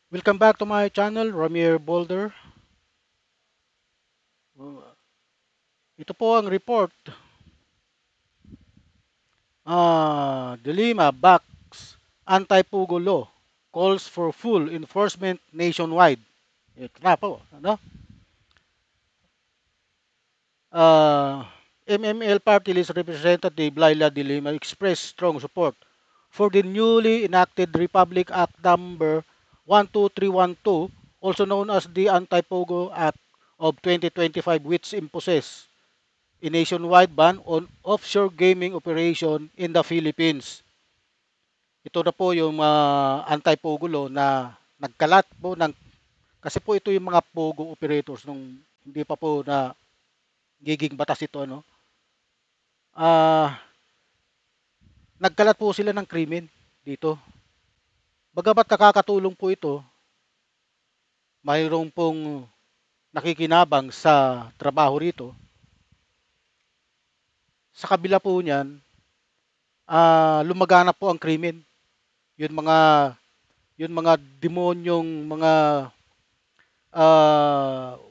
Welcome back to my channel, Ramir Boulder. Ito po ang report. Dilima backs anti-Pugo law, calls for full enforcement nationwide. Ito na po. MML Party List Representative Laila Dilima expressed strong support for the newly enacted Republic Act number 12312, also known as the Anti-Pogo Act of 2025, which imposes a nationwide ban on offshore gaming operation in the Philippines. Ito na po yung anti-pogo law na nagkalat po ng kasi po ito yung mga pogo operators nung hindi pa po na giging batas ito, no. Nagkalat po sila ng krimen dito. Bagamat nakakatulong po ito, mayroong pong nakikinabang sa trabaho rito. Sa kabila po niyan, lumagana po ang krimen. Yun mga yun mga demonyong mga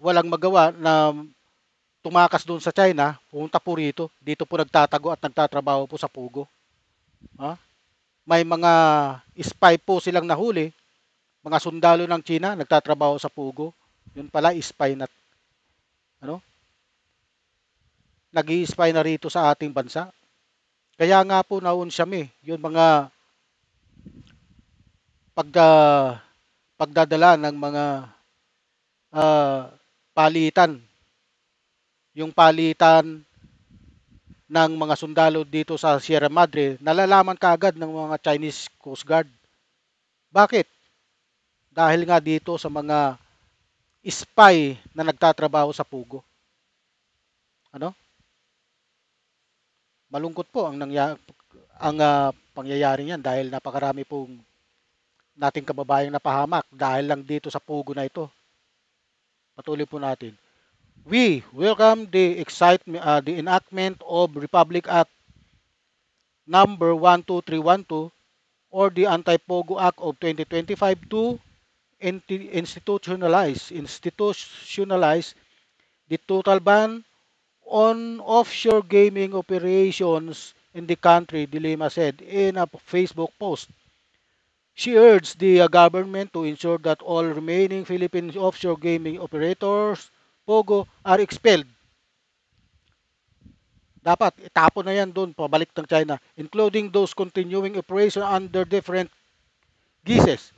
walang magawa na tumakas doon sa China, pumunta po rito. Dito po nagtatago at nagtatrabaho po sa Pugo. Ha? May mga spy po silang nahuli, mga sundalo ng China nagtatrabaho sa Pugo. Yun pala spy na ano, nag-i-spy na rito sa ating bansa. Kaya nga po naunsiyam yun mga pag pagdadala ng mga uh, palitan, yung palitan ng mga sundalo dito sa Sierra Madre, nalalaman kaagad ng mga Chinese Coast Guard. Bakit? Dahil nga dito sa mga spy na nagtatrabaho sa Pugo. Ano? Malungkot po ang pangyayari niyan dahil napakarami pong nating kababayang napahamak dahil lang dito sa Pugo na ito. Patuloy po natin. We welcome the enactment of Republic Act number 12312 or the Anti-Pogo Act of 2025 to institutionalize the total ban on offshore gaming operations in the country, Dilima said in a Facebook post. She urged the government to ensure that all remaining Philippine offshore gaming operators, POGO, are expelled. Dapat itapon na yan doon, pabalik ng China, including those continuing operation under different guises.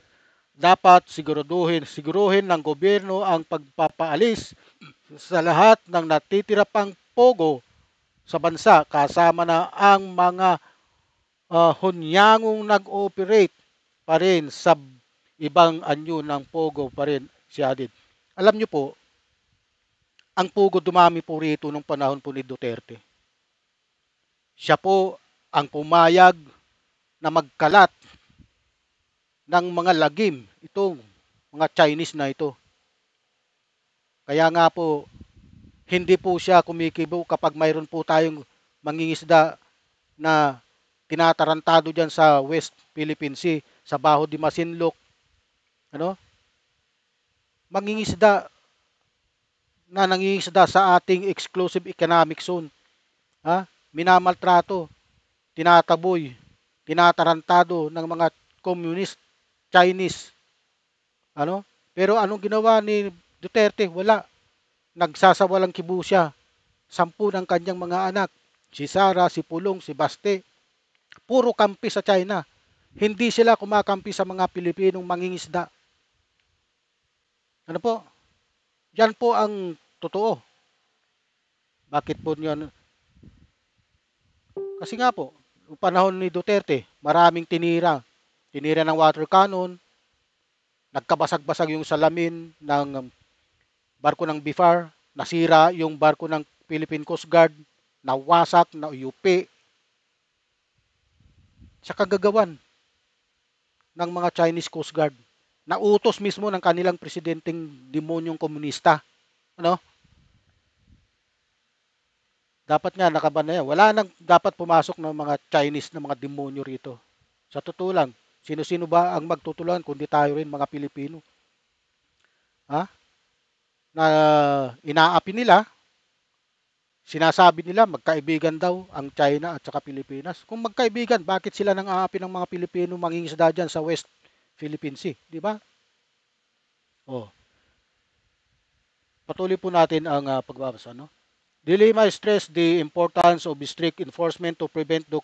Dapat siguruhin ng gobyerno ang pagpapaalis sa lahat ng natitira pang POGO sa bansa kasama na ang mga hunyangong nag-ooperate pa rin sa ibang anyo ng POGO pa rin, si Adid. Alam nyo po, ang POGO dumami po rito nung panahon po ni Duterte. Siya po ang pumayag na magkalat ng mga lagim itong mga Chinese na ito. Kaya nga po, hindi po siya kumikibo kapag mayroon po tayong mangingisda na tinatarantado dyan sa West Philippine Sea, sa Baho de Masinloc, ano? Mangingisda na nangingisda sa ating exclusive economic zone. Ha? Minamaltrato, tinataboy, tinatarantado ng mga communist Chinese. Ano? Pero anong ginawa ni Duterte? Wala. Nagsasawalang kibo siya. 10 ng kanyang mga anak. Si Sara, si Pulong, si Baste. Puro kampi sa China. Hindi sila kumakampi sa mga Pilipinong mangingisda. Ano po? Yan po ang totoo. Bakit po yun? Kasi nga po, noong panahon ni Duterte, maraming tinira. Tinira ng water cannon, nagkabasag-basag yung salamin ng barko ng BIFAR, nasira yung barko ng Philippine Coast Guard, nawasak, nauyupi, sa kagagawan ng mga Chinese Coast Guard. Nautos mismo ng kanilang presidenteng demonyong komunista. Ano? Dapat nga nakaban na yan. Wala nang dapat pumasok ng mga Chinese na mga demonyo rito. Sa totoo lang, Sino-sino ba ang magtutulungan kundi tayo rin mga Pilipino? Ha? Na inaapi nila, sinasabi nila magkaibigan daw ang China at saka Pilipinas. Kung magkaibigan, bakit sila nang aapi ng mga Pilipino mangingisda dyan sa West Philippine Sea? Di ba? Oh, patuloy po natin ang pagbabasa. No? De Lima stressed the importance of strict enforcement to prevent the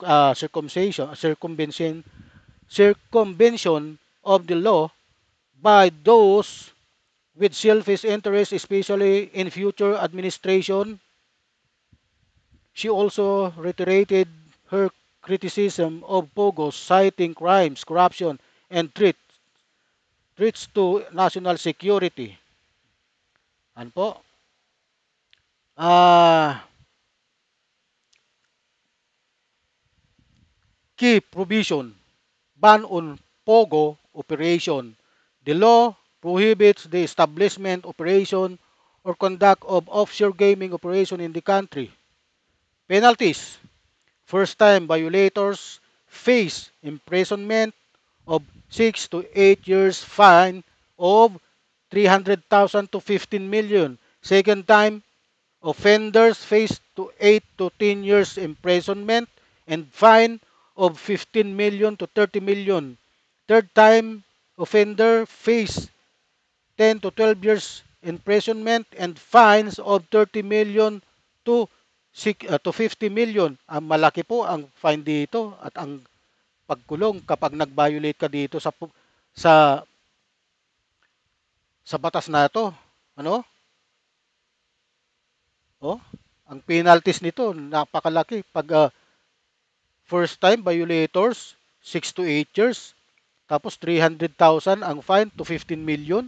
circumvention of the law by those with selfish interest, especially in future administration. She also reiterated her criticism of Pogos, citing crimes, corruption, and threats to national security. Ano po? Key provision, ban on Pogo operation. The law prohibits the establishment, operation, or conduct of offshore gaming operation in the country. Penalties. First-time violators face imprisonment of 6 to 8 years, fine of 300,000 to 15 million. Second-time offenders face to 8 to 10 years imprisonment and fine of 15 million to 30 million. Third-time offender face 10 to 12 years imprisonment and fines of 30 million to 50 million. Ang malaki po ang fine dito at ang pagkulong kapag nag-violate ka dito sa sa batas na ito. Ano? Oh, ang penalties nito napakalaki pag first time violators 6 to 8 years, tapos 300,000 ang fine to 15 million.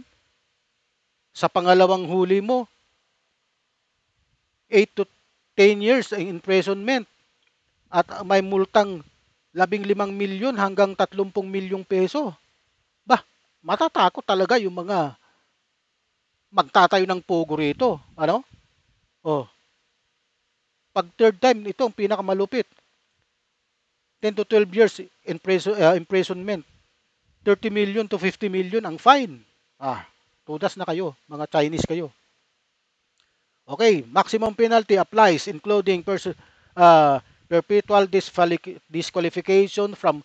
Sa pangalawang huli mo 8 to 10 years ang imprisonment at may multang 15 milyon hanggang 30 milyong peso. Bah, matatakot talaga yung mga magtatayo ng pogo rito. Ano? Oh, pag third time, ito ang pinakamalupit. 10 to 12 years imprisonment. 30 million to 50 million ang fine. Tudas na kayo, mga Chinese kayo. Okay, maximum penalty applies including perpetual disqualification from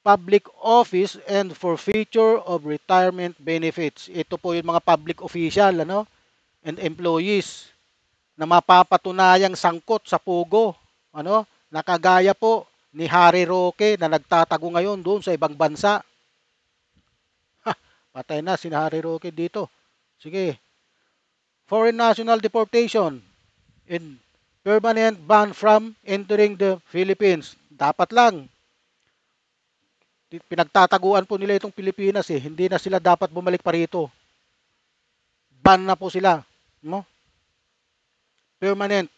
public office and forfeiture of retirement benefits. Ito po yung mga public official and employees na mapapatunayang sangkot sa pugo. Nakagaya po ni Harry Roque na nagtatago ngayon doon sa ibang bansa. Patay na si Harry Roque dito. Sige. Foreign national deportation and permanent ban from entering the Philippines. Dapat lang. Pinagtataguan po nila itong Pilipinas eh. Hindi na sila dapat bumalik pa rito. Ban na po sila. No? Permanent.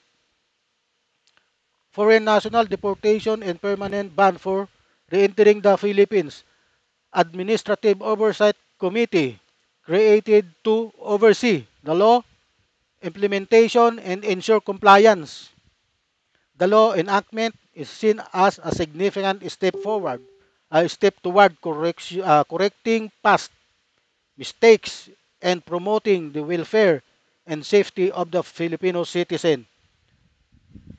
Foreign national deportation and permanent ban for re-entering the Philippines. Administrative Oversight Committee created to oversee the law, implementation, and ensure compliance. The law enactment is seen as a significant step forward, a step toward correcting past mistakes and promoting the welfare and safety of the Filipino citizen.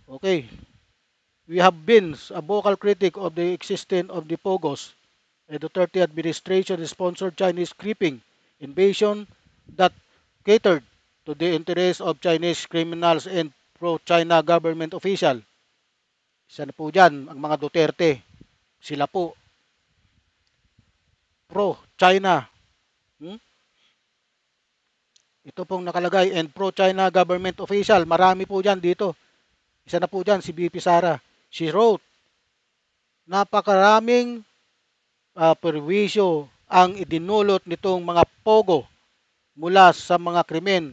Okay, we have been a vocal critic of the existence of the POGOs. The Duterte administration sponsored Chinese creeping invasion that catered to the interests of Chinese criminals and pro-China government official. Isa na po dyan, ang mga Duterte. Sila po, pro-China. Ito pong nakalagay, and pro-China government official. Marami po dyan dito. Isa na po dyan, si BP Sara. She wrote, napakaraming perwisyo ang idinulot nitong mga pogo mula sa mga krimen,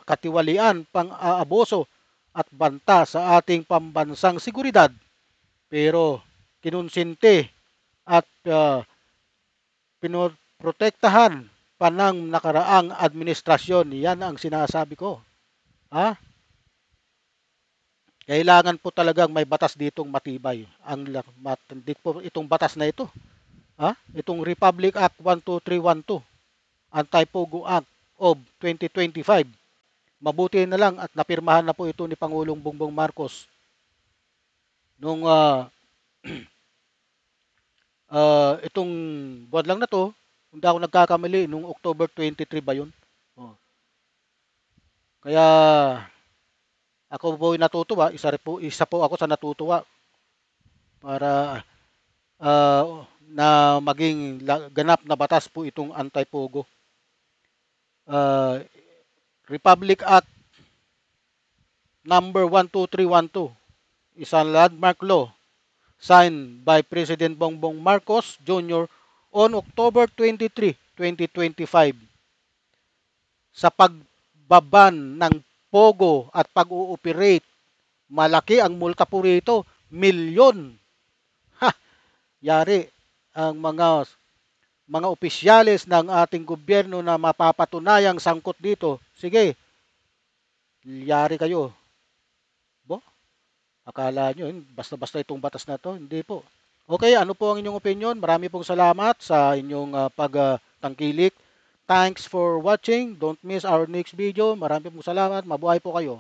katiwalian, pang-aaboso at banta sa ating pambansang seguridad. Pero kinonsente at pinoprotektahan pa ng nakaraang administrasyon. Yan ang sinasabi ko. Kailangan po talagang may batas ditong matibay. Hindi po itong batas na ito. Itong Republic Act 12312, Anti-Pogo Act of 2025. Mabuti na lang at napirmahan na po ito ni Pangulong Bongbong Marcos nung itong buwan lang na to, hindi ako nagkakamali, nung October 23 ba yun? Kaya ako po ay natutuwa, isa po ako sa natutuwa para na maging ganap na batas po itong anti-pogo. Republic Act number 12312 is a landmark law signed by President Bongbong Marcos Jr. on October 23, 2025 sa pagbaban ng pogo at pag-ooperate. Malaki ang multa po rito, milyon. Yari ang mga opisyales ng ating gobyerno na mapapatunayang sangkot dito. Sige, yari kayo. Akala nyo, basta-basta itong batas na to. Hindi po. Okay, ano po ang inyong opinion? Marami pong salamat sa inyong pagtangkilik. Thanks for watching. Don't miss our next video. Marami pong salamat. Mabuhay po kayo.